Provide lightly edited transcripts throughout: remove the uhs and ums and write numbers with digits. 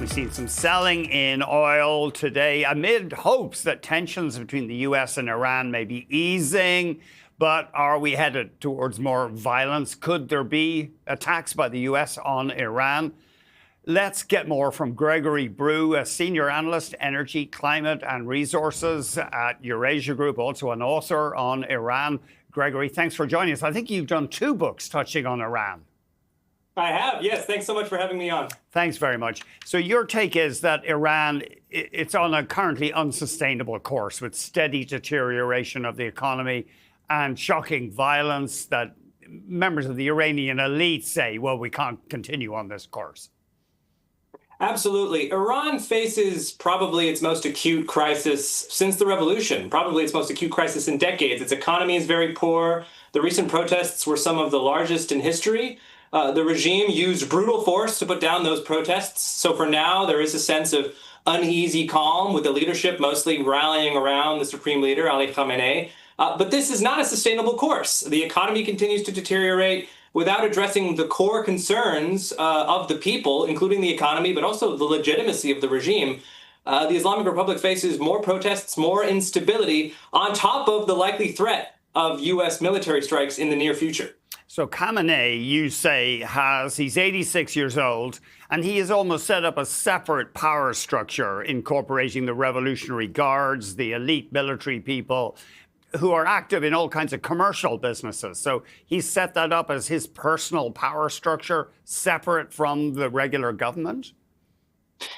We've seen some selling in oil today amid hopes that tensions between the U.S. and Iran may be easing. But are we headed towards more violence? Could there be attacks by the U.S. on Iran? Let's get more from Gregory Brew, a senior analyst, energy, climate and resources at Eurasia Group, also an author on Iran. Gregory, thanks for joining us. I think you've done 2 books touching on Iran. I have, yes. Thanks so much for having me on. Thanks very much. So your take is that Iran, it's on a currently unsustainable course with steady deterioration of the economy and shocking violence that members of the Iranian elite say, well, we can't continue on this course. Absolutely. Iran faces probably its most acute crisis since the revolution, probably its most acute crisis in decades. Its economy is very poor. The recent protests were some of the largest in history. The regime used brutal force to put down those protests. So for now, there is a sense of uneasy calm with the leadership mostly rallying around the supreme leader, Ali Khamenei. But this is not a sustainable course. The economy continues to deteriorate without addressing the core concerns of the people, including the economy, but also the legitimacy of the regime. The Islamic Republic faces more protests, more instability, on top of the likely threat of U.S. military strikes in the near future. So Khamenei, you say, he's 86 years old, and he has almost set up a separate power structure incorporating the Revolutionary Guards, the elite military people who are active in all kinds of commercial businesses. So he's set that up as his personal power structure, separate from the regular government?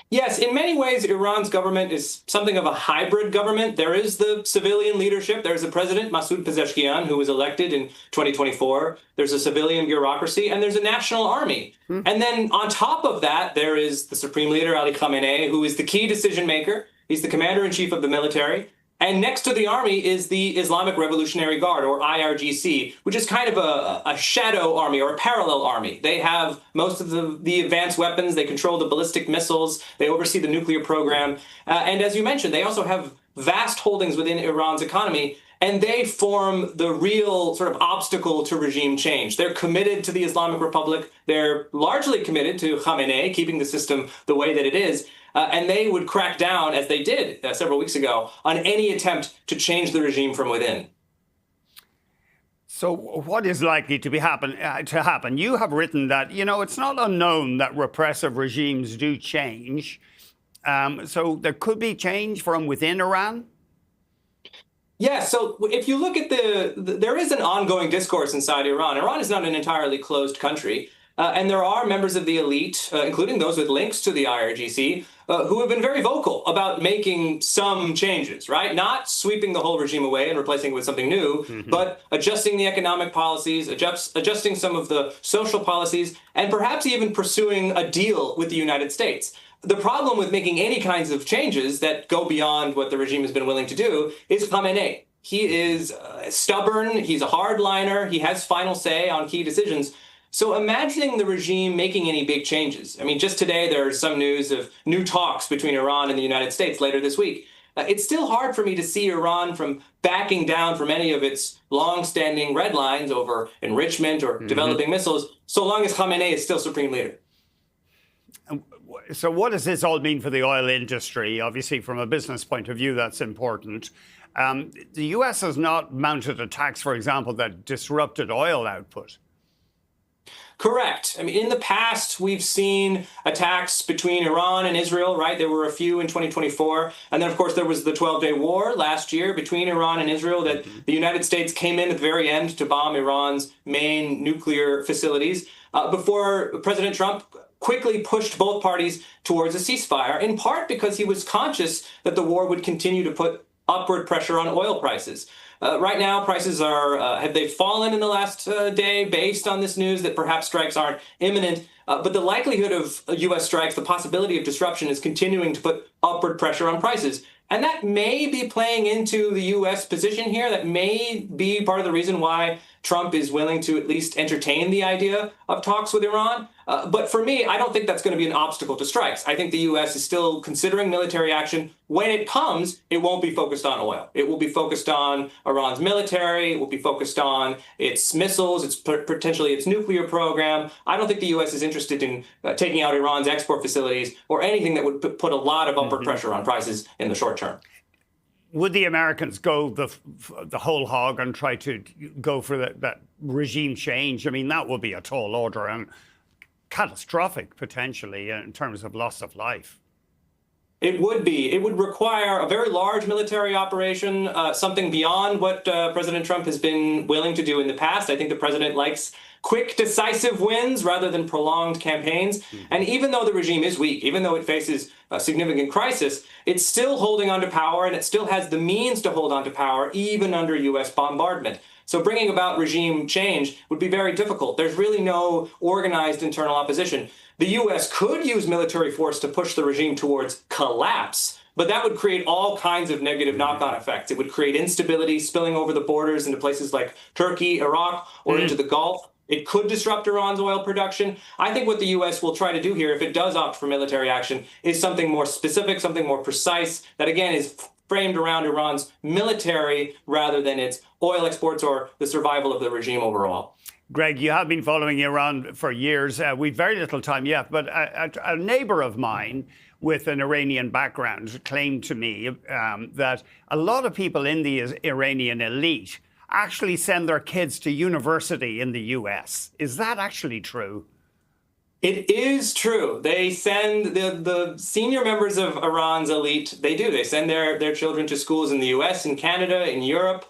Yes, in many ways, Iran's government is something of a hybrid government. There is the civilian leadership. There's the president, Masoud Pezeshkian, who was elected in 2024. There's a civilian bureaucracy, and there's a national army. And then on top of that, there is the supreme leader, Ali Khamenei, who is the key decision maker. He's the commander-in-chief of the military. And next to the army is the Islamic Revolutionary Guard, or IRGC, which is kind of a shadow army or a parallel army. They have most of the advanced weapons. They control the ballistic missiles. They oversee the nuclear program. And as you mentioned, they also have vast holdings within Iran's economy. And they form the real sort of obstacle to regime change. They're committed to the Islamic Republic. They're largely committed to Khamenei, keeping the system the way that it is. And they would crack down, as they did several weeks ago, on any attempt to change the regime from within. So what is likely to happen? You have written that, it's not unknown that repressive regimes do change. So there could be change from within Iran? Yeah, so if you look at there is an ongoing discourse inside Iran. Iran is not an entirely closed country. And there are members of the elite, including those with links to the IRGC, who have been very vocal about making some changes, right? Not sweeping the whole regime away and replacing it with something new, but adjusting the economic policies, adjusting some of the social policies, and perhaps even pursuing a deal with the United States. The problem with making any kinds of changes that go beyond what the regime has been willing to do is Khamenei. He is stubborn, he's a hardliner, he has final say on key decisions. So imagining the regime making any big changes. I mean, just today, there's some news of new talks between Iran and the United States later this week. It's still hard for me to see Iran from backing down from any of its long-standing red lines over enrichment or developing missiles, so long as Khamenei is still supreme leader. So what does this all mean for the oil industry? Obviously, from a business point of view, that's important. The U.S. has not mounted attacks, for example, that disrupted oil output. Correct. I mean, in the past, we've seen attacks between Iran and Israel, right? There were a few in 2024. And then, of course, there was the 12-day war last year between Iran and Israel that the United States came in at the very end to bomb Iran's main nuclear facilities before President Trump quickly pushed both parties towards a ceasefire, in part because he was conscious that the war would continue to put upward pressure on oil prices. Right now, prices have they fallen in the last day based on this news that perhaps strikes aren't imminent? But the likelihood of U.S. strikes, the possibility of disruption is continuing to put upward pressure on prices. And that may be playing into the U.S. position here. That may be part of the reason why Trump is willing to at least entertain the idea of talks with Iran. But for me, I don't think that's going to be an obstacle to strikes. I think the U.S. is still considering military action. When it comes, it won't be focused on oil. It will be focused on Iran's military. It will be focused on its missiles, potentially its nuclear program. I don't think the U.S. is interested in taking out Iran's export facilities or anything that would put a lot of upward pressure on prices in the short term. Would the Americans go the whole hog and try to go for that regime change? I mean, that would be a tall order and catastrophic, potentially, in terms of loss of life. It would be. It would require a very large military operation, something beyond what President Trump has been willing to do in the past. I think the president likes quick, decisive wins rather than prolonged campaigns. And even though the regime is weak, even though it faces a significant crisis, it's still holding on to power, and it still has the means to hold on to power, even under U.S. bombardment. So bringing about regime change would be very difficult. There's really no organized internal opposition. The U.S. could use military force to push the regime towards collapse, but that would create all kinds of negative knock-on effects. It would create instability spilling over the borders into places like Turkey, Iraq, or into the Gulf. It could disrupt Iran's oil production. I think what the U.S. will try to do here, if it does opt for military action, is something more specific, something more precise, that again is framed around Iran's military rather than its oil exports or the survival of the regime overall. Greg, you have been following Iran for years. We've very little time yet, but a neighbor of mine with an Iranian background claimed to me that a lot of people in the Iranian elite actually send their kids to university in the U.S. Is that actually true? It is true. They send the senior members of Iran's elite, they do. They send their children to schools in the U.S., in Canada, in Europe.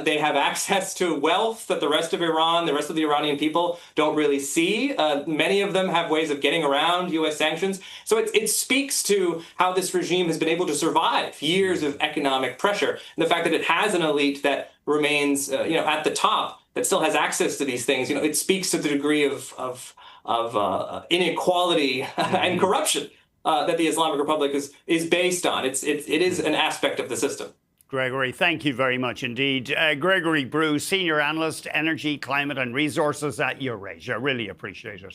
They have access to wealth that the rest of Iran, the rest of the Iranian people don't really see. Many of them have ways of getting around U.S. sanctions. So it speaks to how this regime has been able to survive years of economic pressure. And the fact that it has an elite that remains at the top, that still has access to these things, it speaks to the degree of inequality and corruption that the Islamic Republic is based on. It is an aspect of the system. Gregory, thank you very much indeed. Gregory Brew, Senior Analyst, Energy, Climate and Resources at Eurasia. Really appreciate it.